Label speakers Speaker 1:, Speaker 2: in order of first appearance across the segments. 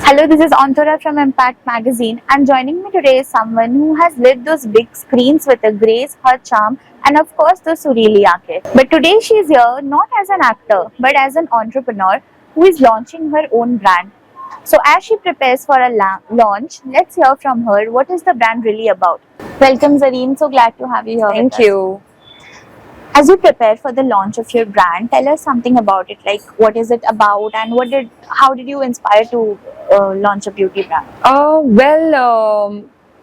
Speaker 1: Hello, this is Anthora from Impact Magazine, and joining me today is someone who has lit those big screens with a grace, her charm, and of course the Surili Aake. But today she is here not as an actor, but as an entrepreneur who is launching her own brand. So as she prepares for a launch, let's hear from her what is the brand really about. Welcome Zareen, so glad to have you here.
Speaker 2: Thank you.
Speaker 1: As you prepare for the launch of your brand, tell us something about it. Like, what is it about, and how did you inspire to launch a beauty brand?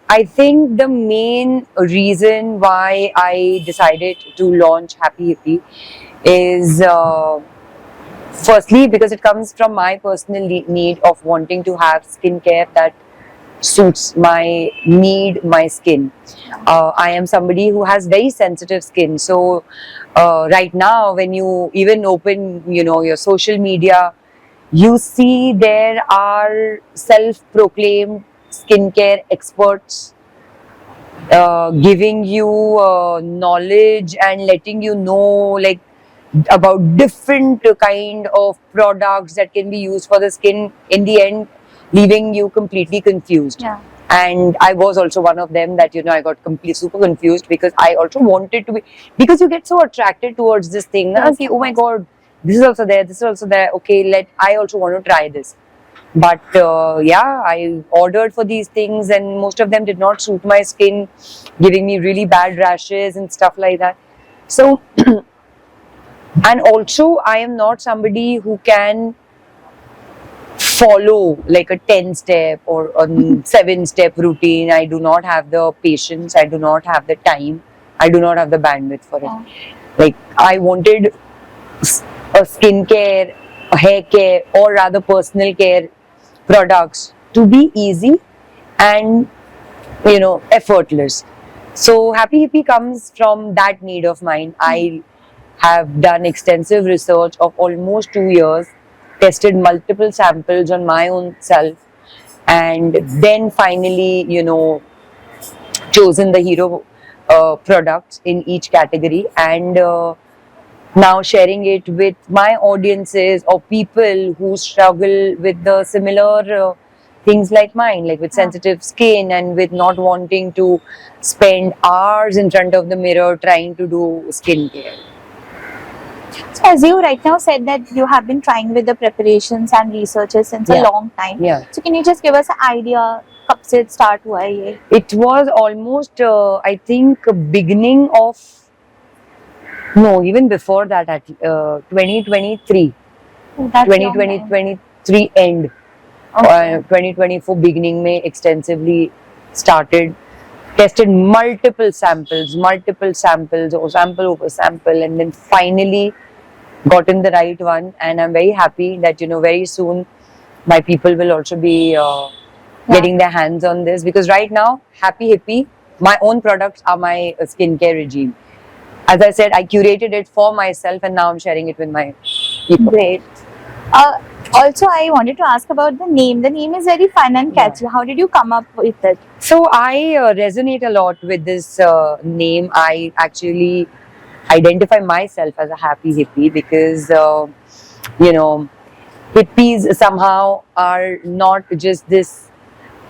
Speaker 2: I think the main reason why I decided to launch Happy Hippie is firstly because it comes from my personal need of wanting to have skincare that suits my my skin. I am somebody who has very sensitive skin, so right now when you even open, your social media, you see there are self-proclaimed skincare experts giving you knowledge and letting you know like about different kind of products that can be used for the skin, in the end leaving you completely confused.
Speaker 1: Yeah.
Speaker 2: And I was also one of them that I got completely super confused because I also wanted to be, because you get so attracted towards this thing.
Speaker 1: Yes,
Speaker 2: Okay, oh my god, this is also there, this is also there, okay, I also want to try this. But yeah, I ordered for these things and most of them did not suit my skin, giving me really bad rashes and stuff like that. So and also I am not somebody who can follow like a 10 step or a 7 step routine. I do not have the patience, I do not have the time, I do not have the bandwidth for it.
Speaker 1: Yeah.
Speaker 2: Like I wanted a skincare, a hair care, or rather personal care products to be easy and effortless. So Happy Hippie comes from that need of mine. I have done extensive research of almost 2 years, tested multiple samples on my own self, and then finally, chosen the hero products in each category, and now sharing it with my audiences or people who struggle with the similar things like mine, like with sensitive skin and with not wanting to spend hours in front of the mirror trying to do skincare.
Speaker 1: So as you right now said that you have been trying with the preparations and researches since a long time.
Speaker 2: Yeah.
Speaker 1: So can you just give us an idea? कब से start हुआ है ये?
Speaker 2: It was almost, I think, beginning of, no, even before that, at 2023.
Speaker 1: Oh, that's
Speaker 2: 2023 end.
Speaker 1: Okay.
Speaker 2: 2024 beginning में extensively started, tested multiple samples or sample over sample, and then finally gotten the right one. And I'm very happy that very soon my people will also be getting their hands on this, because right now Happy Hippie, my own products are my skincare regime. As I said, I curated it for myself and now I'm sharing it with my people.
Speaker 1: Great. Also, I wanted to ask about the name. The name is very fun and catchy. How did you come up with it?
Speaker 2: So I resonate a lot with this name. I actually identify myself as a happy hippie because, hippies somehow are not just this.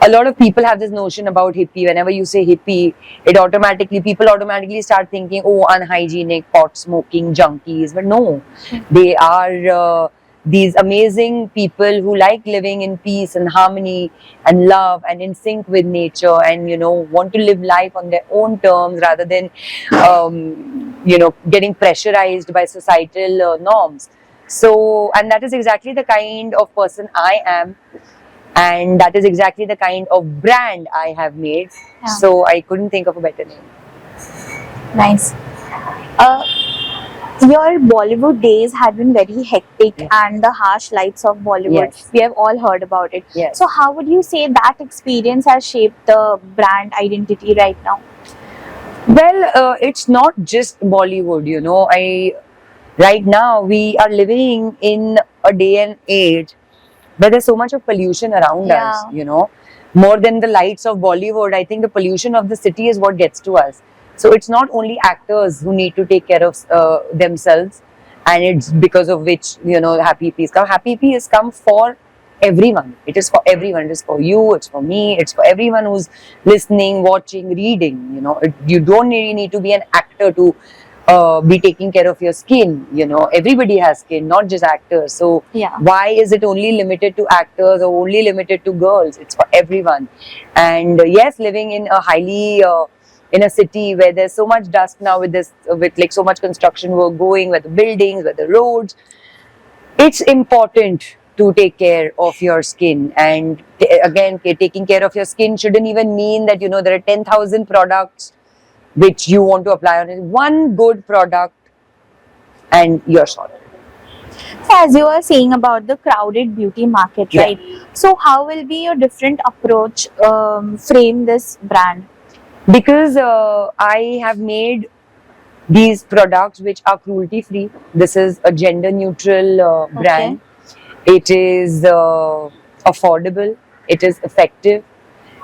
Speaker 2: A lot of people have this notion about hippie. Whenever you say hippie, people automatically start thinking, oh, unhygienic, pot smoking junkies. But no, they are these amazing people who like living in peace and harmony and love and in sync with nature, and want to live life on their own terms rather than getting pressurized by societal norms. So, and that is exactly the kind of person I am. And that is exactly the kind of brand I have made.
Speaker 1: Yeah.
Speaker 2: So I couldn't think of a better name.
Speaker 1: Nice. Your Bollywood days had been very hectic and the harsh lights of Bollywood.
Speaker 2: Yes.
Speaker 1: We have all heard about it.
Speaker 2: Yes.
Speaker 1: So how would you say that experience has shaped the brand identity right now?
Speaker 2: Well, it's not just Bollywood, right now we are living in a day and age where there's so much of pollution around us, more than the lights of Bollywood. I think the pollution of the city is what gets to us. So it's not only actors who need to take care of themselves, and it's because of which Happy Hippie has come. Happy Hippie has come for everyone. It is for everyone. It is for you. It's for me. It's for everyone who's listening, watching, reading. You know, you don't really need to be an actor to be taking care of your skin. You know, everybody has skin, not just actors. So
Speaker 1: Yeah.
Speaker 2: why is it only limited to actors or only limited to girls? It's for everyone. And yes, living in a highly in a city where there's so much dust now with this, with like so much construction work going, with the buildings, with the roads, it's important to take care of your skin. And again, taking care of your skin shouldn't even mean that, you know, there are 10,000 products which you want to apply on it. One good product and you're sorted.
Speaker 1: So as you were saying about the crowded beauty market,
Speaker 2: Yeah.
Speaker 1: right? So how will be your different approach frame this brand?
Speaker 2: Because I have made these products which are cruelty free. This is a gender neutral brand. It is affordable, it is effective,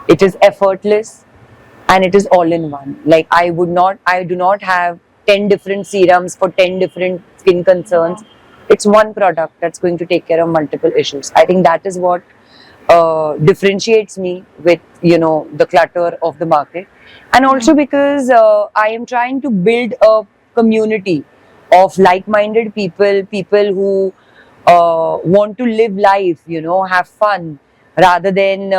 Speaker 2: it is effortless, and it is all in one. Like I do not have 10 different serums for 10 different skin concerns. It's one product that's going to take care of multiple issues. I think that is what differentiates me with, you know, the clutter of the market. And also because I am trying to build a community of like-minded people, people who want to live life, you know, have fun, rather than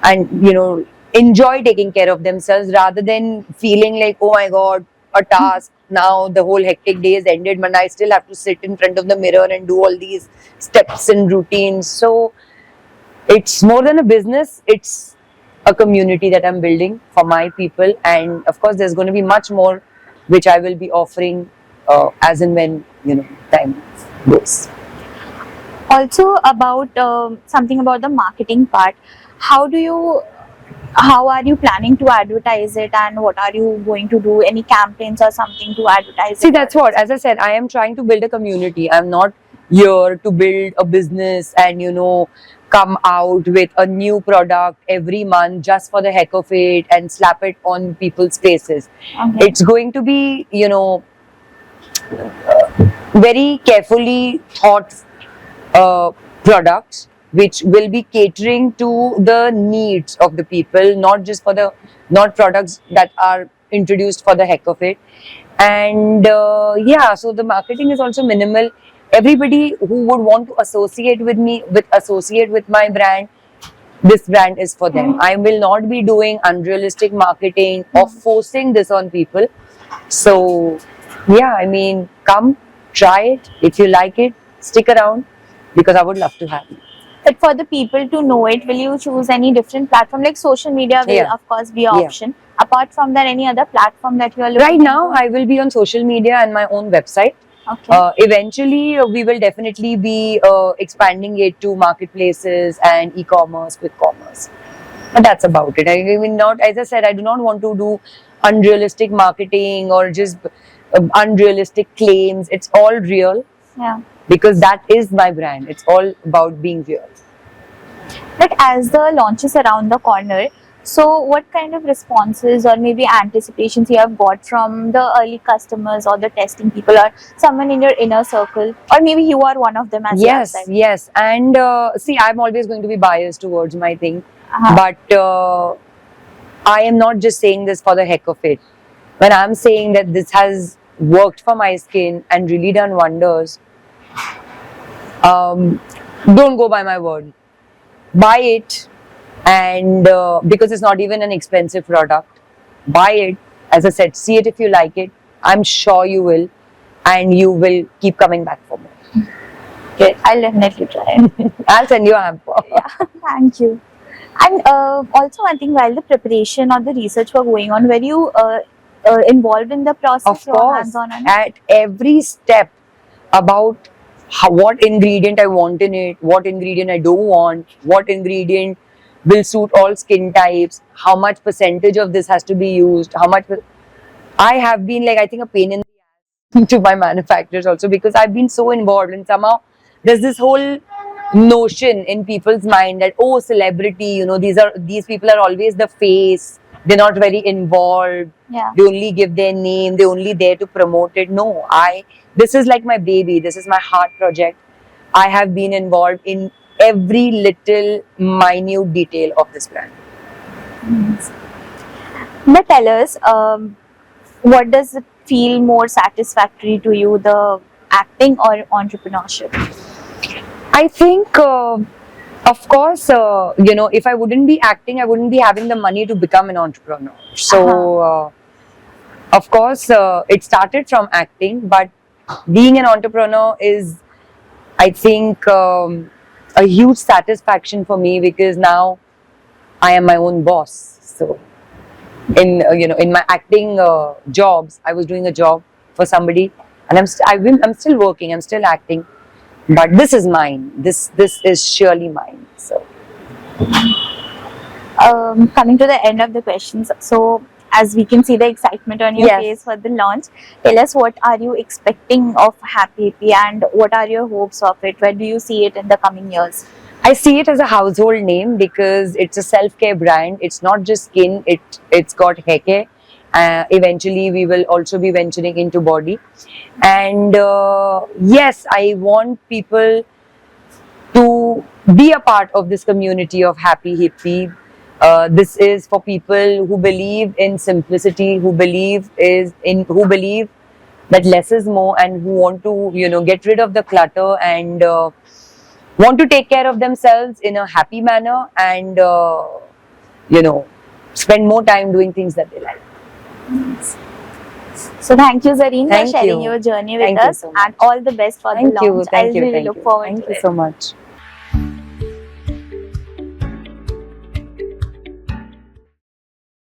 Speaker 2: and you know, enjoy taking care of themselves, rather than feeling like, oh my god, a task, now the whole hectic day is ended but I still have to sit in front of the mirror and do all these steps and routines. So it's more than a business, it's a community that I'm building for my people. And of course there's going to be much more which I will be offering as and when, you know, time goes.
Speaker 1: Also about something about the marketing part. How are you planning to advertise it, and what are you going to do? Any campaigns or something to advertise
Speaker 2: See,
Speaker 1: it?
Speaker 2: that's what, as I said, I am trying to build a community. I'm not here to build a business and, you know, come out with a new product every month just for the heck of it and slap it on people's faces.
Speaker 1: Okay.
Speaker 2: It's going to be, you know, very carefully thought products which will be catering to the needs of the people, not just for the, not products that are introduced for the heck of it. And yeah, so the marketing is also minimal. Everybody who would want to associate with me, associate with my brand, this brand is for them. I will not be doing unrealistic marketing or forcing this on people. So yeah, I mean, come try it. If you like it, stick around, because I would love to have you.
Speaker 1: But for the people to know it, will you choose any different platform? Like social media will
Speaker 2: Yeah.
Speaker 1: of course be an
Speaker 2: Yeah.
Speaker 1: option. Apart from that, any other platform that you are looking
Speaker 2: Right now,
Speaker 1: into?
Speaker 2: I will be on social media and my own website.
Speaker 1: Okay.
Speaker 2: Eventually, we will definitely be expanding it to marketplaces and e-commerce, quick commerce. But that's about it. I mean, not, as I said, I do not want to do unrealistic marketing or just unrealistic claims. It's all real,
Speaker 1: Yeah.
Speaker 2: because that is my brand. It's all about being real.
Speaker 1: But as the launch is around the corner, so what kind of responses or maybe anticipations you have got from the early customers or the testing people or someone in your inner circle, or maybe you are one of them, as you have
Speaker 2: Yes,
Speaker 1: said?
Speaker 2: yes. And see, I'm always going to be biased towards my thing.
Speaker 1: Uh-huh.
Speaker 2: But I am not just saying this for the heck of it. When I'm saying that this has worked for my skin and really done wonders, don't go by my word. Buy it, and because it's not even an expensive product, buy it. As I said, see it if you like it. I'm sure you will, and you will keep coming back for more.
Speaker 1: Okay, I'll definitely try it.
Speaker 2: I'll send you a hamper.
Speaker 1: Yeah, thank you. And also one thing, while the preparation or the research were going on, were you involved in the process?
Speaker 2: Of
Speaker 1: Your
Speaker 2: course,
Speaker 1: hands-on on it?
Speaker 2: at every step about what ingredient I want in it, what ingredient I don't want, what ingredient will suit all skin types, how much percentage of this has to be used, how much. I have been, like, I think, a pain in the ass to my manufacturers also, because I've been so involved, and somehow there's this whole notion in people's mind that, oh, celebrity, you know, these people are always the face, they're not very involved.
Speaker 1: Yeah.
Speaker 2: They only give their name, they're only there to promote it. No, this is like my baby, this is my heart project. I have been involved in every little minute detail of this brand.
Speaker 1: But tell us, what does it feel more satisfactory to you, the acting or entrepreneurship?
Speaker 2: I think, of course, if I wouldn't be acting, I wouldn't be having the money to become an entrepreneur. So, of course, it started from acting, but being an entrepreneur is, I think, a huge satisfaction for me, because now I am my own boss. So, in my acting jobs, I was doing a job for somebody, and I'm still working. I'm still acting, but this is mine. This is surely mine. So.
Speaker 1: Coming to the end of the questions, so as we can see the excitement on your
Speaker 2: Yes.
Speaker 1: face for the launch, tell us what are you expecting of Happy Hippie and what are your hopes of it? Where do you see it in the coming years?
Speaker 2: I see it as a household name because it's a self-care brand. It's not just skin, it's got hair care. Eventually, we will also be venturing into body. And yes, I want people to be a part of this community of Happy Hippie. This is for people who believe in simplicity, who believe that less is more, and who want to get rid of the clutter and want to take care of themselves in a happy manner, and spend more time doing things that they like.
Speaker 1: So thank you, Zareen, for
Speaker 2: Thank
Speaker 1: sharing
Speaker 2: you.
Speaker 1: your journey with
Speaker 2: Thank you
Speaker 1: us,
Speaker 2: so much.
Speaker 1: and all the best for the launch. I really look forward
Speaker 2: Thank
Speaker 1: to
Speaker 2: you
Speaker 1: it.
Speaker 2: so much.